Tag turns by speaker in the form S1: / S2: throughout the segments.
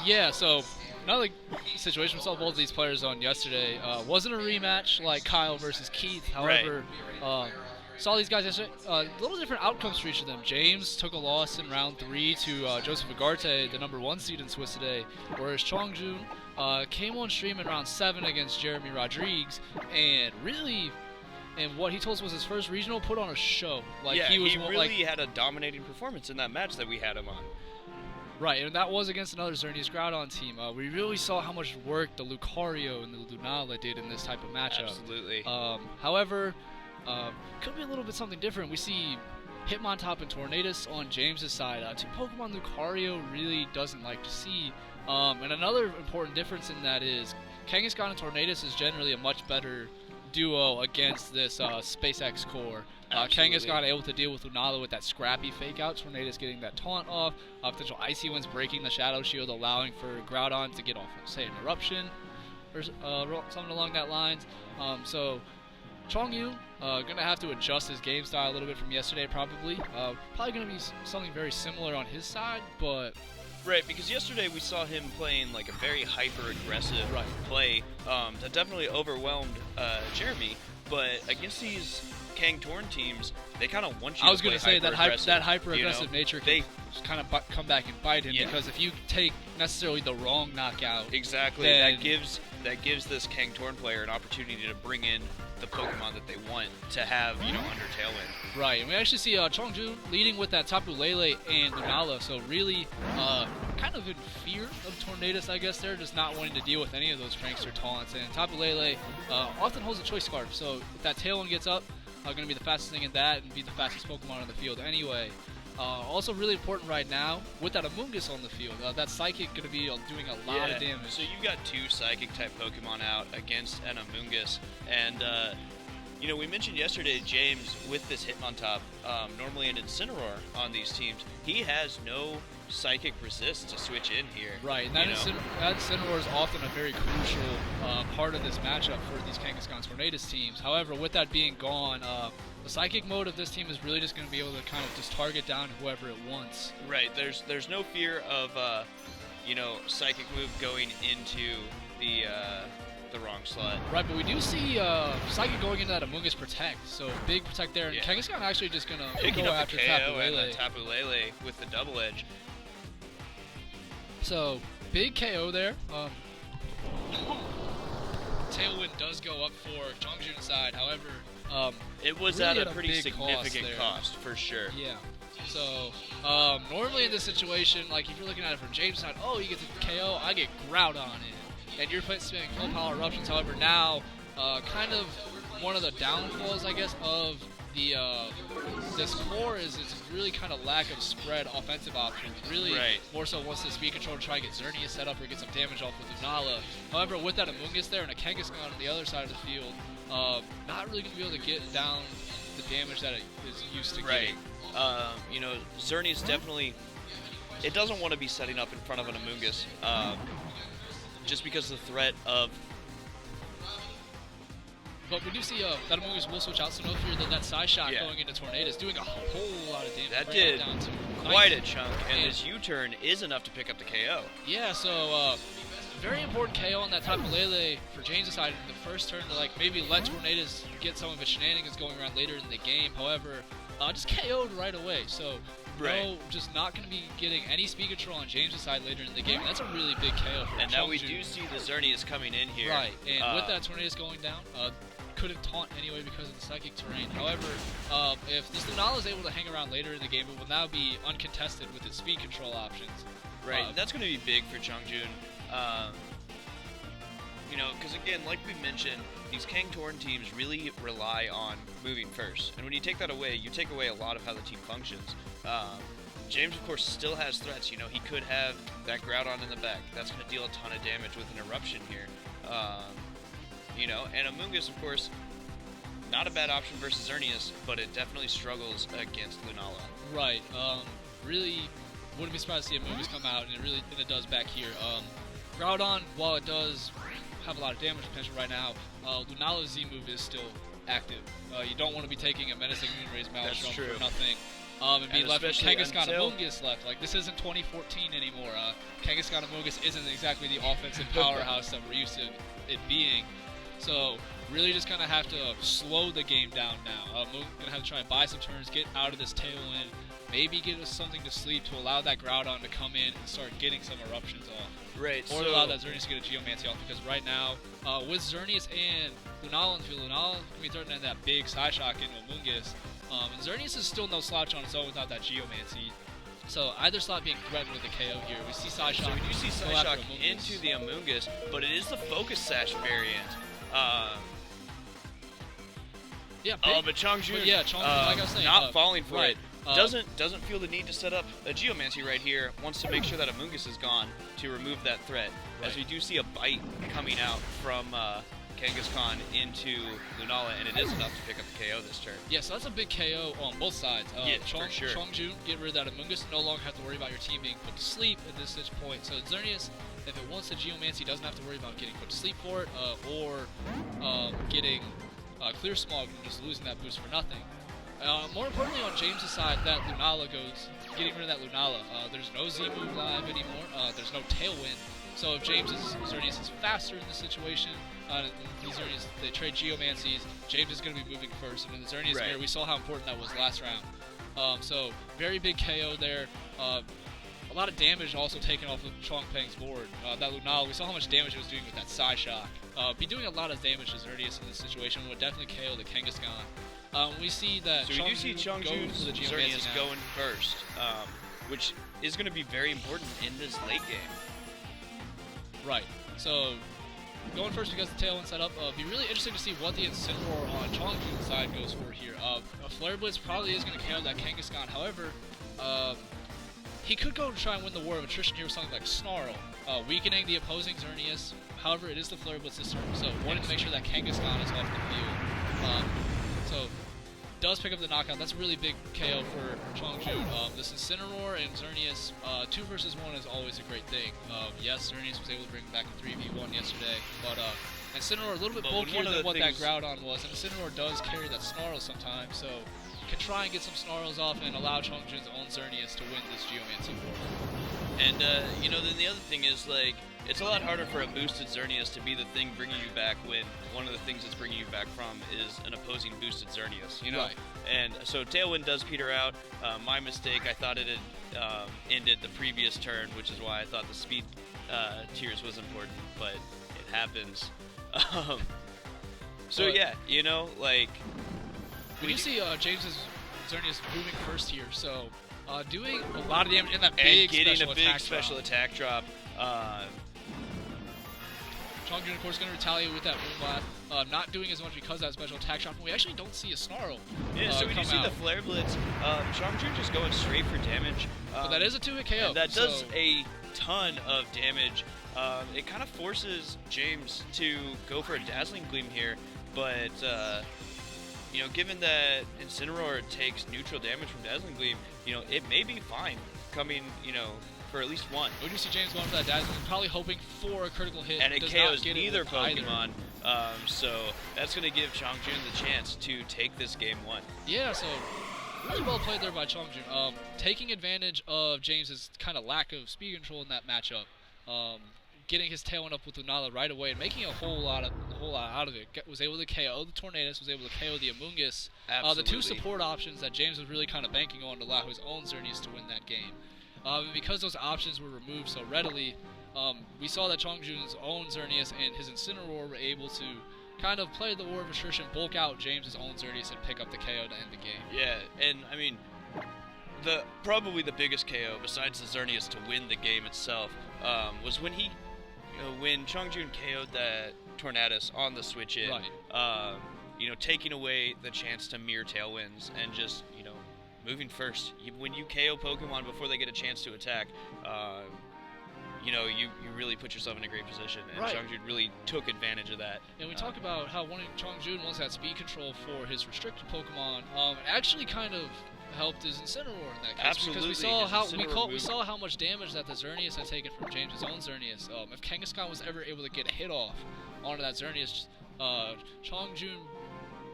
S1: Yeah, so another situation we saw both of these players on yesterday wasn't a rematch like Kyle versus Keith. However, saw these guys yesterday. A little different outcomes for each of them. James took a loss in round 3 to Joseph Agarte, the number 1 seed in Swiss today, whereas Chongjun came on stream in round 7 against Jeremy Rodriguez and really. And what he told us was his first regional put on a show. Like
S2: yeah,
S1: he was
S2: really had a dominating performance in that match that we had him on.
S1: Right, and that was against another Xerneas Groudon team. We really saw how much work the Lucario and the Lunala did in this type of matchup.
S2: Absolutely.
S1: However, could be a little bit something different. We see Hitmontop and Tornadus on James's side. Two Pokemon Lucario really doesn't like to see. And another important difference in that is Kangaskhan and Tornadus is generally a much better duo against this SpaceX core. Kangaskhan able to deal with Lunala with that scrappy fake out, Tornadus getting that taunt off, potential Icy Winds breaking the Shadow Shield, allowing for Groudon to get off, say, an Eruption, or something along that lines. So, Chongyu gonna have to adjust his game style a little bit from yesterday, probably. Probably gonna be something very similar on his side, but...
S2: Right, because yesterday we saw him playing like a very hyper-aggressive play that definitely overwhelmed Jeremy, but against these Kang Torn teams, they kind of want you
S1: I was
S2: to play
S1: going to say that hyper-aggressive
S2: you know?
S1: nature can kind of come back and bite him, because if you take necessarily the wrong knockout...
S2: Exactly,
S1: then
S2: that gives this Kang Torn player an opportunity to bring in the Pokemon that they want to have, under Tailwind.
S1: Right, and we actually see Chongju leading with that Tapu Lele and Lunala, so really kind of in fear of Tornadus, I guess, there, just not wanting to deal with any of those prankster taunts. And Tapu Lele often holds a choice scarf, so if that Tailwind gets up, going to be the fastest thing in that and be the fastest Pokemon on the field anyway. Also really important right now, with that Amoonguss on the field, that Psychic going to be doing a lot of damage.
S2: So you've got 2 Psychic-type Pokemon out against an Amoonguss, and, we mentioned yesterday James, with this Hitmontop, normally an Incineroar on these teams, he has no Psychic resist to switch in here.
S1: Right, and that Incineroar is often a very crucial part of this matchup for these Kangaskhan Tornadus teams. However, with that being gone, the Psychic mode of this team is really just going to be able to kind of just target down whoever it wants.
S2: Right, there's no fear of, Psychic move going into the wrong slot.
S1: Right, but we do see Psychic going into that Amoonguss Protect, so big Protect there, and Kangaskhan actually just going to go after Tapu Lele.
S2: Tapu Lele with the double edge.
S1: So, big KO there. Tailwind does go up for Chongjun's side, however...
S2: it was
S1: really
S2: at a pretty significant cost, for sure.
S1: Yeah. So, normally in this situation, like if you're looking at it from James' side, oh, you get the KO, I get Groudon in. And you're spinning full power eruptions. However, now, kind of one of the downfalls, I guess, of the this core is its really kind of lack of spread offensive options. Really, more so wants the speed control to try and get Xerneas set up or get some damage off with Lunala. However, with that Amoonguss there and a Kangaskhan on the other side of the field, not really going to be able to get down the damage that it is used to getting.
S2: Xerneas definitely, it doesn't want to be setting up in front of an Amoonguss, just because of the threat of...
S1: But we do see that Amoonguss will switch out, so no fear that that side shot going into Tornadus doing a whole lot of damage.
S2: That did quite a chunk, and this U-turn is enough to pick up the KO.
S1: Yeah, so very important KO on that Tapu Lele for James' side in the first turn to maybe let Tornadus get some of his shenanigans going around later in the game. However, just KO'd right away, so just not going to be getting any speed control on James' side later in the game. That's a really big KO for
S2: And now we do see the Xerneas coming in here.
S1: Right, and with that Tornadus going down, couldn't taunt anyway because of the psychic terrain. However, if this Lunala is able to hang around later in the game, it will now be uncontested with its speed control options.
S2: Right, that's going to be big for Chongjun. Because again, like we mentioned, these Kang Torn teams really rely on moving first. And when you take that away, you take away a lot of how the team functions. James, of course, still has threats. He could have that Groudon in the back. That's going to deal a ton of damage with an Eruption here. And Amoonguss, of course, not a bad option versus Xerneas, but it definitely struggles against Lunala.
S1: Right. Really wouldn't be surprised to see Amoonguss come out, and it does back here. Groudon, while it does have a lot of damage potential right now, Lunala's Z move is still active. You don't want to be taking a menacing Moonraze Maelstrom for nothing. and be
S2: And
S1: left with
S2: especially
S1: Kangaskhan
S2: until-
S1: Amoonguss left. Like, this isn't 2014 anymore. Kangaskhan Amoonguss isn't exactly the offensive powerhouse that we're used to it being. So, really just kind of have to slow the game down now. Moon's going to have to try and buy some turns, get out of this tailwind, maybe get us something to sleep to allow that Groudon to come in and start getting some eruptions off.
S2: Right.
S1: Or allow that Xerneas to get a Geomancy off, because right now, with Xerneas and Lunala in the field, Lunala can be threatening that big side shock into Amoonguss. And Xerneas is still no slouch on its own without that Geomancy. So either slot being threatened with a KO here. We see Psyshock.
S2: So we do see
S1: go after
S2: Psyshock
S1: Amoonguss.
S2: into the Amoonguss, but it is the Focus Sash variant.
S1: Yeah, big,
S2: but Chongjun,
S1: but yeah, Chongjun, like I was saying,
S2: not falling for
S1: right.
S2: it. Doesn't feel the need to set up a Geomancy right here. Wants to make sure that Amoonguss is gone to remove that threat.
S1: Right.
S2: As we do see a bite coming out from Kangaskhan into Lunala, and it is enough to pick up the KO this turn.
S1: Yeah, so that's a big KO on both sides.
S2: Yeah, for sure.
S1: Chongjun, get rid of that Amoonguss, no longer have to worry about your team being put to sleep at this point. So Xerneas, if it wants the Geomancy, doesn't have to worry about getting put to sleep for it, or getting Clear Smog and just losing that boost for nothing. More importantly, on James' side, that Lunala goes, getting rid of that Lunala. There's no Z move live anymore. There's no Tailwind. So if Xerneas is faster in this situation, Xerneas, they trade Geomancies, James is going to be moving first. And in the Xerneas mirror, we saw how important that was last round. So very big KO there. A lot of damage also taken off of Chong Peng's board. That Lunala, we saw how much damage it was doing with that Psy Shock. Be doing a lot of damage to Xerneas in this situation, would definitely KO the Kangaskhan. We see that
S2: So we do see Chongjun's Xerneas going first, which is going to be very important in this late game.
S1: Right. So going first because the tailwind set up. Be really interesting to see what the Incineroar on Chongjun's side goes for here. A Flare Blitz probably is going to KO that Kangaskhan. However, he could go to try and win the War of Attrition here with something like Snarl, weakening the opposing Xerneas. However, it is the Flare Blitz this turn, so wanting to make sure that Kangaskhan is off the field. So does pick up the knockout. That's a really big KO for Chongjun. This Incineroar and Xerneas, 2 versus 1 is always a great thing. Yes, Xerneas was able to bring back a 3v1 yesterday, but Incineroar a little bit bulkier than what that Groudon was, and Incineroar does carry that Snarl sometimes, so can try and get some Snarls off and allow Chongjun's own Xerneas to win this Geomancy war.
S2: And, you know, then the other thing is, like, it's a lot harder for a boosted Xerneas to be the thing bringing you back when one of the things it's bringing you back from is an opposing boosted Xerneas, you know?
S1: Right.
S2: And so Tailwind does peter out. My mistake, I thought it had ended the previous turn, which is why I thought the speed tiers was important, but it happens. So, yeah, you know, like...
S1: We do see James's Xerneas moving first here, so doing a lot of damage in that
S2: and
S1: big
S2: getting
S1: special
S2: a big
S1: attack
S2: special
S1: drop.
S2: attack drop.
S1: Chongjun, of course, going to retaliate with that Moonblast. Not doing as much because of that special attack drop, and we actually don't see a Snarl
S2: Yeah, so we do
S1: come
S2: see
S1: out.
S2: the Flare Blitz. Chongjun just going straight for damage.
S1: But that is a 2-hit KO.
S2: And that does
S1: so
S2: a ton of damage. It kind of forces James to go for a Dazzling Gleam here, but you know, given that Incineroar takes neutral damage from Dazzling Gleam, you know, it may be fine coming, you know, for at least one.
S1: we do see James going for that Dazzling Gleam, probably hoping for a critical hit.
S2: And it
S1: does
S2: KOs
S1: not get
S2: neither
S1: it with either.
S2: Pokemon, so that's going to give Chongjun the chance to take this game 1.
S1: Yeah, so really well played there by Chongjun. Taking advantage of James's kind of lack of speed control in that matchup. Getting his Tailwind up with Lunala right away and making a whole lot out of it. Was able to KO the Tornadus, was able to KO the Amoonguss. The 2 support options that James was really kind of banking on to allow his own Xerneas to win that game. Because those options were removed so readily, we saw that Chongjun's own Xerneas and his Incineroar were able to kind of play the War of Attrition, bulk out James' own Xerneas, and pick up the KO to end the game.
S2: Yeah, and I mean, probably the biggest KO besides the Xerneas to win the game itself was when when Chongjun KO'd that Tornadus on the switch in,
S1: Right.
S2: you know, taking away the chance to mirror Tailwinds and just, you know, moving first. When you KO Pokemon before they get a chance to attack, you know, you really put yourself in a great position, and
S1: Right.
S2: Chongjun really took advantage of that.
S1: And we talk about how Chongjun wants that speed control for his restricted Pokemon. It actually kind of helped his Incineroar in that case.
S2: Absolutely,
S1: Because we saw
S2: his
S1: how
S2: Incineroar
S1: we saw how much damage that the Xerneas had taken from James' own Xerneas. If Kangaskhan was ever able to get a hit off onto that Xerneas, Chongjun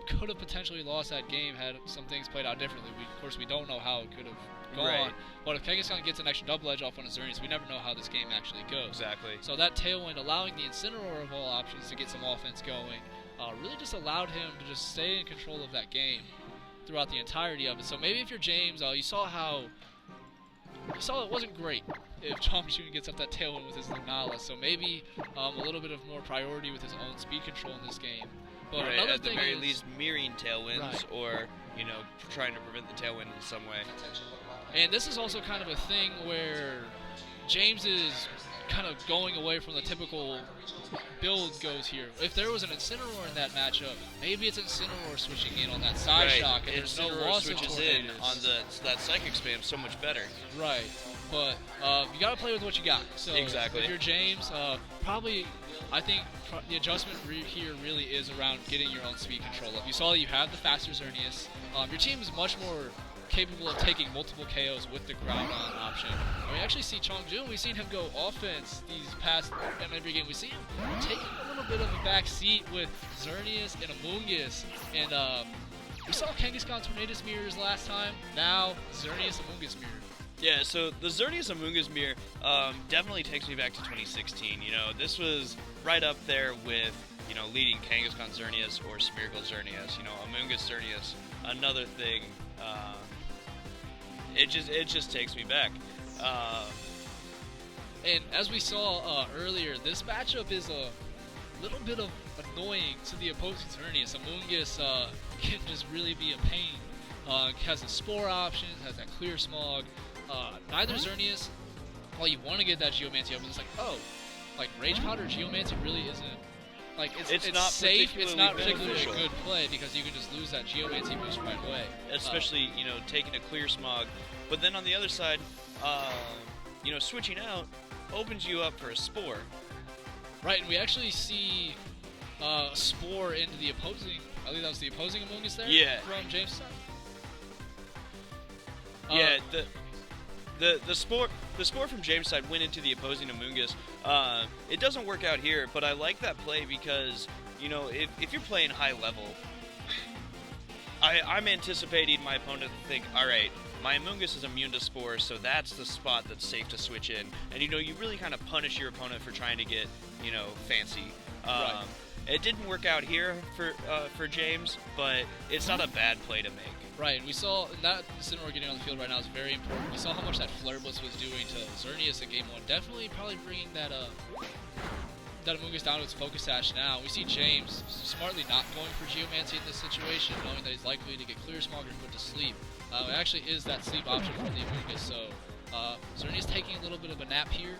S1: could have potentially lost that game had some things played out differently. Of course, we don't know how it could have gone.
S2: Right.
S1: But if Kangaskhan gets an extra double edge off on his Xerneas, we never know how this game actually goes.
S2: Exactly.
S1: So that tailwind, allowing the Incineroar of all options to get some offense going, really just allowed him to just stay in control of that game throughout the entirety of it. So maybe if you're James, you saw it wasn't great if Chongjun gets up that tailwind with his Lunala. So maybe a little bit of more priority with his own speed control in this game. But
S2: right,
S1: another
S2: at the
S1: thing
S2: very
S1: is,
S2: least, mirroring tailwinds,
S1: right.
S2: or trying to prevent the tailwind in some way.
S1: And this is also kind of a thing where James is kind of going away from the typical build goes here. If there was an Incineroar in that matchup, maybe it's Incineroar switching in on that side
S2: Right.
S1: shock, and there's no
S2: Incineroar
S1: loss of
S2: switches in
S1: Tornadus.
S2: on that psychic spam so much better.
S1: Right, but you got to play with what you got. So
S2: Exactly.
S1: if you're James, probably I think the adjustment here really is around getting your own speed control up. You saw that you have the faster Xerneas. Your team is much more capable of taking multiple KOs with the ground on option. And we actually see Chongjun, we've seen him go offense these past every game. We see him taking a little bit of a back seat with Xerneas and Amoonguss. And we saw Kangaskhan Tornadus mirrors last time. Now Xerneas Amoonguss mirror.
S2: Yeah, so the Xerneas Amoonguss mirror definitely takes me back to 2016. This was right up there with, leading Kangaskhan Xerneas or Smeargle Xerneas. Amoonguss Xerneas, another thing. It just takes me back.
S1: And as we saw earlier, this matchup is a little bit of annoying to the opposing Xerneas. Amoonguss can just really be a pain. Has the Spore options, has that Clear Smog. Neither Xerneas, while you want to get that Geomancy up, it's like Rage Powder Geomancy really isn't. Like, it's
S2: not
S1: safe, it's not particularly
S2: beneficial.
S1: a good play because you can just lose that Geomancy boost right away.
S2: Especially, taking a Clear Smog. But then on the other side, switching out opens you up for a Spore.
S1: Right, and we actually see Spore into the opposing. I think that was the opposing Amoonguss there.
S2: Yeah.
S1: From James' side.
S2: Yeah, the spore from James' side went into the opposing Amoonguss. It doesn't work out here, but I like that play because if you're playing high level, I'm anticipating my opponent to think, all right, my Amoonguss is immune to Spore, so that's the spot that's safe to switch in. And you really kind of punish your opponent for trying to get fancy.
S1: Right.
S2: It didn't work out here for James, but it's not a bad play to make.
S1: Right, and we saw that Incineroar getting on the field right now is very important. We saw how much that Flare Blitz was doing to Xerneas in Game 1. Definitely probably bringing that Amoonguss down to its Focus Sash now. We see James smartly not going for Geomancy in this situation, knowing that he's likely to get Clear Smog or put to sleep. It actually is that sleep option for the Amoonguss, so Xerneas taking a little bit of a nap here,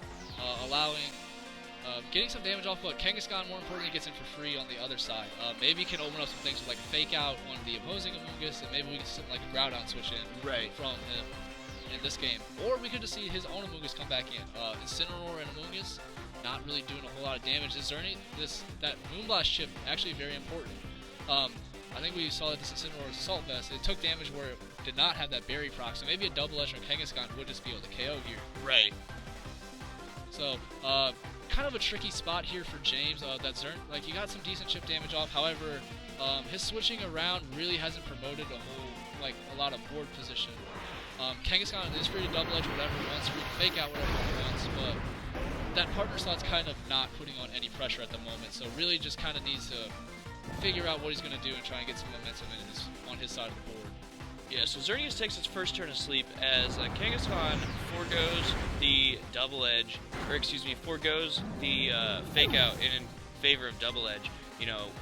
S1: allowing getting some damage off, but Kangaskhan, more importantly, gets in for free on the other side. Maybe can open up some things with like a Fake Out on the opposing Amoonguss, and maybe we can something like a Groudon switch in from him in this game. Or we could just see his own Amoonguss come back in. Incineroar and Amoonguss not really doing a whole lot of damage. That Moonblast chip actually very important. I think we saw that this Incineroar's Assault Vest, it took damage where it did not have that berry proc, so maybe a double edge from Kangaskhan would just be able to KO here.
S2: Right.
S1: So, kind of a tricky spot here for James. You got some decent chip damage off. However, his switching around really hasn't promoted a lot of board position. Kangaskhan is free to double edge whatever he wants, free to fake out whatever he wants, but that partner slot's kind of not putting on any pressure at the moment. So really just kind of needs to figure out what he's going to do and try and get some momentum on his side of the board.
S2: Yeah, so Xerneas takes its first turn of sleep as Kangaskhan forgoes the double edge, forgoes the fake out in favor of double edge,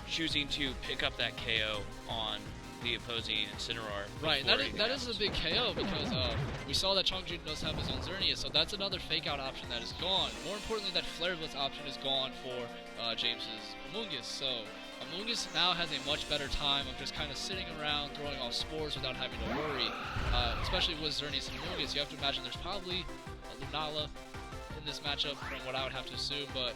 S2: choosing to pick up that KO on the opposing Incineroar.
S1: Right, that is a big KO because we saw that Chongjun does have his own Xerneas, so that's another fake out option that is gone. More importantly, that Flare Blitz option is gone for James's Amoonguss, so Amoonguss now has a much better time of just kind of sitting around, throwing off spores without having to worry. Especially with Xerneas and Amoonguss, you have to imagine there's probably a Lunala in this matchup from what I would have to assume, but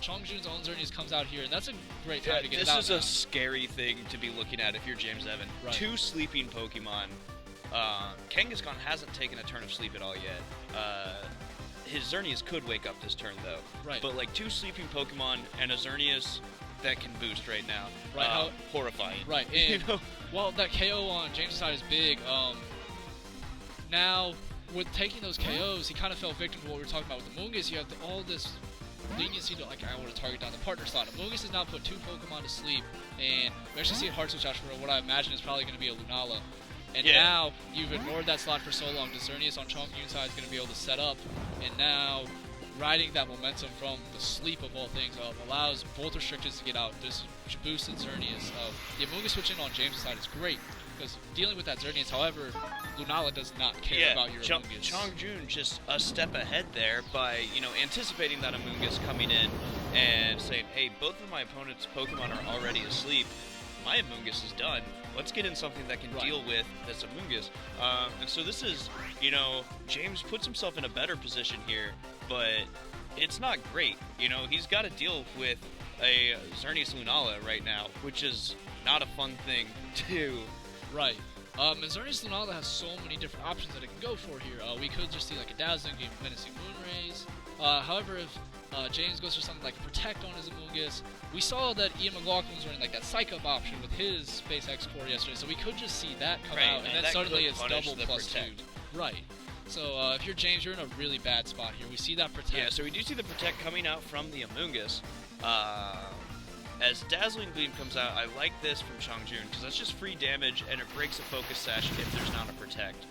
S1: Chongjun's own Xerneas comes out here, and that's a great time to get it out.
S2: This is a scary thing to be looking at if you're James Evan.
S1: Right.
S2: Two sleeping Pokemon. Kangaskhan hasn't taken a turn of sleep at all yet. his Xerneas could wake up this turn though.
S1: Right.
S2: But like two sleeping Pokemon and a Xerneas that can boost right now.
S1: Right.
S2: Horrifying.
S1: Right.
S2: You
S1: And
S2: know?
S1: while that KO on James' side is big, now with taking those KOs, he kind of fell victim to what we were talking about with the Mungus. You have all this leniency to, like, I want to target down the partner slot. Mungus has now put 2 Pokemon to sleep, and we actually see a hard switch out for what I imagine is probably going to be a Lunala. And now you've ignored that slot for so long. The Xerneas on Chongyun's side is going to be able to set up, and now riding that momentum from the sleep of all things allows both restrictions to get out. This boosted Xerneas. The Amoonguss switching on James' side is great, because dealing with that Xerneas, however, Lunala does not care about your Amoonguss.
S2: Chongjun just a step ahead there by, anticipating that Amoonguss coming in and saying, hey, both of my opponent's Pokemon are already asleep. My Amoonguss is done. Let's get in something that can deal with this Amoonguss. And so this is, James puts himself in a better position here, but it's not great. He's got to deal with a Xerneas Lunala right now, which is not a fun thing to do.
S1: Right. And Xerneas Lunala has so many different options that it can go for here. We could just see like a Dazzling game, Menacing Moonrays. However, if James goes for something like a Protect on his Amoonguss, we saw that Ian McLaughlin was running like that Psych Up option with his SpaceX core yesterday, so we could just see that come out, and then suddenly it's double plus
S2: Protect.
S1: 2. Right. So if you're James, you're in a really bad spot here. We see that Protect.
S2: Yeah, so we do see the Protect coming out from the Amoonguss. As Dazzling Gleam comes out, I like this from Chongjun, because that's just free damage, and it breaks a Focus Sash if there's not a Protect.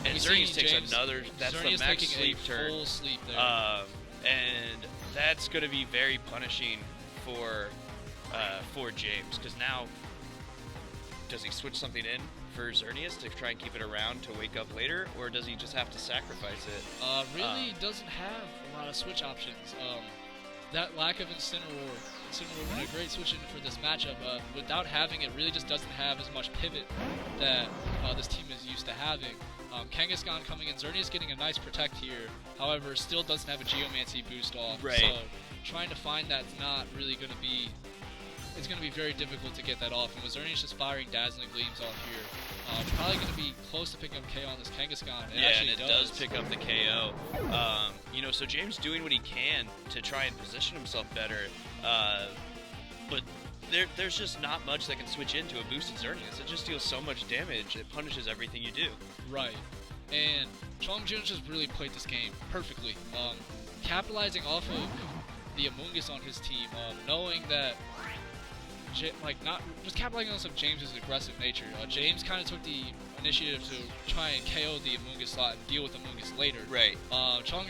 S2: And Xerneas takes another, that's
S1: Xerneas
S2: the max
S1: taking
S2: sleep
S1: a
S2: turn.
S1: full sleep there.
S2: And that's going to be very punishing for James, because now, does he switch something in for Xerneas to try and keep it around to wake up later, or does he just have to sacrifice it?
S1: Really doesn't have a lot of switch options. That lack of Incineroar would be a great switch in for this matchup. Without having it, really just doesn't have as much pivot that this team is used to having. Kangaskhan coming in, Xerneas getting a nice Protect here, however, still doesn't have a Geomancy boost off.
S2: Right.
S1: So trying to find that's not really going to be, it's going to be very difficult to get that off. And with Xerneas just firing Dazzling Gleams off here, it's probably going to be close to picking up KO on this Kangaskhan.
S2: It does pick up the KO. So James doing what he can to try and position himself better, but there's just not much that can switch into a boosted Xerneas. It just deals so much damage, it punishes everything you do.
S1: Right. And Chongjun just really played this game perfectly. Capitalizing off of the Amoonguss on his team, knowing that, not just capitalizing on some James's aggressive nature. James kind of took the initiative to try and KO the Amoonguss slot and deal with Amoonguss later.
S2: Right.
S1: Chongjun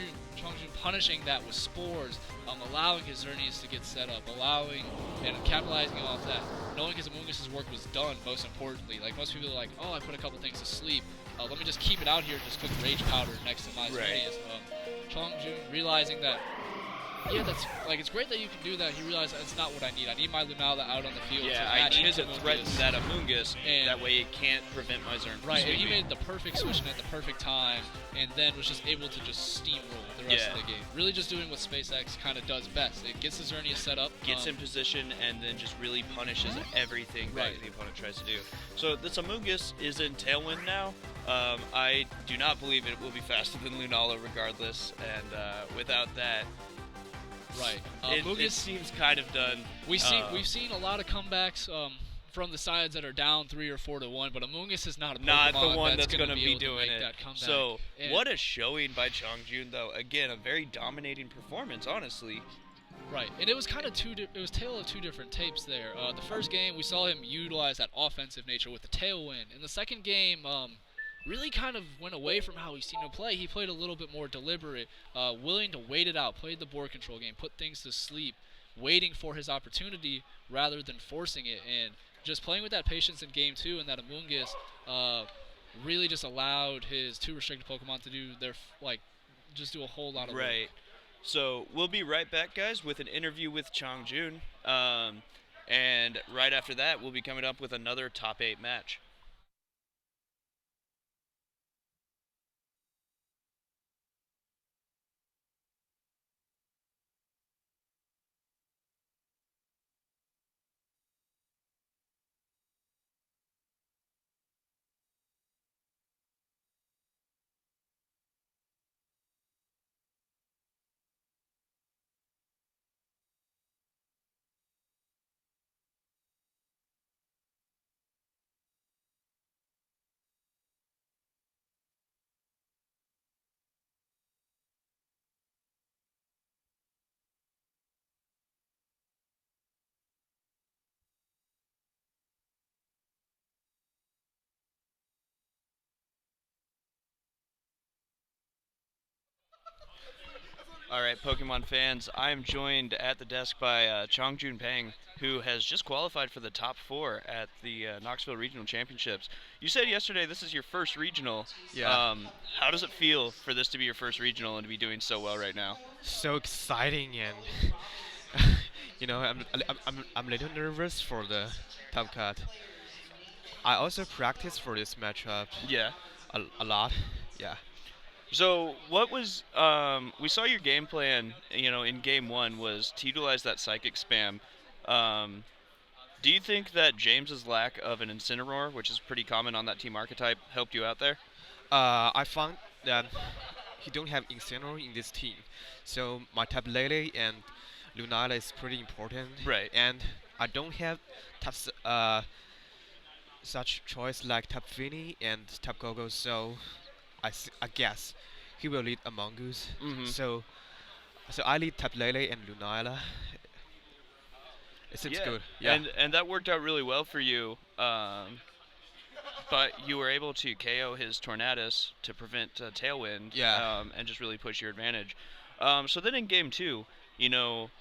S1: punishing that with Spores, allowing his Xerneas to get set up, and capitalizing off that, knowing his Amoonguss' work was done, most importantly. Like, most people are like, oh, I put a couple things to sleep. Let me just keep it out here and just cook Rage Powder next to my Xerneas. Chongjun realizing that, that's it's great that you can do that. He realized that it's not what I need. I need my Lunala out on the field to match
S2: I need
S1: his
S2: to
S1: Amoonguss.
S2: threaten that Amoonguss, and that way it can't prevent my Xerneas.
S1: Right, and he made the perfect switch at the perfect time, and then was just able to just steamroll the rest of the game. Really just doing what SpaceX kind of does best. It gets the Xerneas set up.
S2: Gets in position, and then just really punishes everything that the opponent tries to do. So this Amoonguss is in Tailwind now. I do not believe it will be faster than Lunala regardless, and without that,
S1: right,
S2: it seems kind of done.
S1: We've seen a lot of comebacks from the sides that are down 3 or 4 to 1, but Amoonguss is not
S2: the one that's
S1: going to
S2: be doing it. So
S1: and
S2: what a showing by Chongjun, though. Again, a very dominating performance, honestly.
S1: Right, and it was kind of it was tale of two different tapes there. The first game we saw him utilize that offensive nature with the tailwind. In the second game, really kind of went away from how he seemed to play. He played a little bit more deliberate, willing to wait it out, played the board control game, put things to sleep, waiting for his opportunity rather than forcing it, and just playing with that patience in game 2, and that Amoonguss really just allowed his 2 restricted Pokemon to do their, just do a whole lot of work.
S2: Right. So we'll be right back, guys, with an interview with Chongjun, and right after that, we'll be coming up with another top 8 match. All right, Pokemon fans, I am joined at the desk by Chongjun Peng, who has just qualified for the top four at the Knoxville Regional Championships. You said yesterday this is your first regional.
S3: Yeah,
S2: How does it feel for this to be your first regional and to be doing so well right now?
S3: so exciting and I'm a little nervous for the top cut. I also practice for this matchup
S2: Yeah.
S3: a lot. Yeah.
S2: So what was we saw your game plan, in game one was to utilize that psychic spam. Um, do you think that James's lack of an Incineroar, which is pretty common on that team archetype, helped you out there?
S3: I found that he don't have Incineroar in this team, so my Tab Lele and Lunala is pretty important.
S2: Right.
S3: And I don't have tabs, such choice like Tab Fini and Tab Gogo, so I guess he will lead Among Us.
S2: Mm-hmm.
S3: So I lead Tab Lele and Lunala. It seems
S2: Yeah,
S3: good. Yeah.
S2: and that worked out really well for you. But you were able to KO his Tornadus to prevent Tailwind,
S3: Yeah.
S2: and just really push your advantage. So then in game two,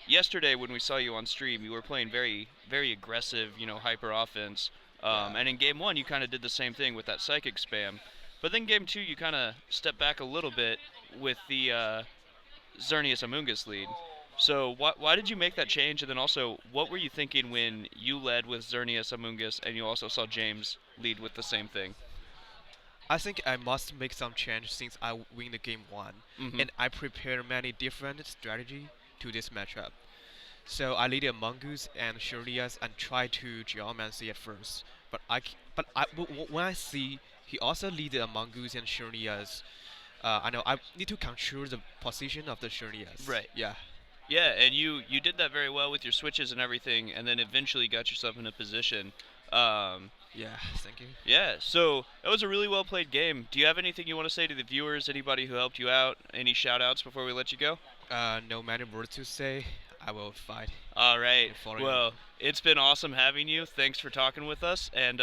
S2: yesterday when we saw you on stream, you were playing very, very aggressive, hyper offense.
S3: Yeah.
S2: And in game one, you kind of did the same thing with that psychic spam. But then game two, you kind of stepped back a little bit with the Xerneas Amoonguss lead. So why did you make that change? And then also, what were you thinking when you led with Xerneas Amoonguss and you also saw James lead with the same thing?
S3: I think I must make some change since I win the game one,
S2: Mm-hmm.
S3: and I prepare many different strategy to this matchup. So I lead Among Us and Shirlias and try to Geomancy at first, when I see he also lead Among Us and Shirlias, I know I need to control the position of the Shirlias.
S2: Right.
S3: Yeah.
S2: Yeah, and you did that very well with your switches and everything, and then eventually got yourself in a position. Um,
S3: Yeah. Thank you.
S2: yeah, so that was a really well played game. Do you have anything you want to say to the viewers? Anybody who helped you out? Any shout outs before we let you go?
S3: No matter what to say, I will fight
S2: All right.
S3: for you.
S2: Well, it's been awesome having you. Thanks for talking with us, and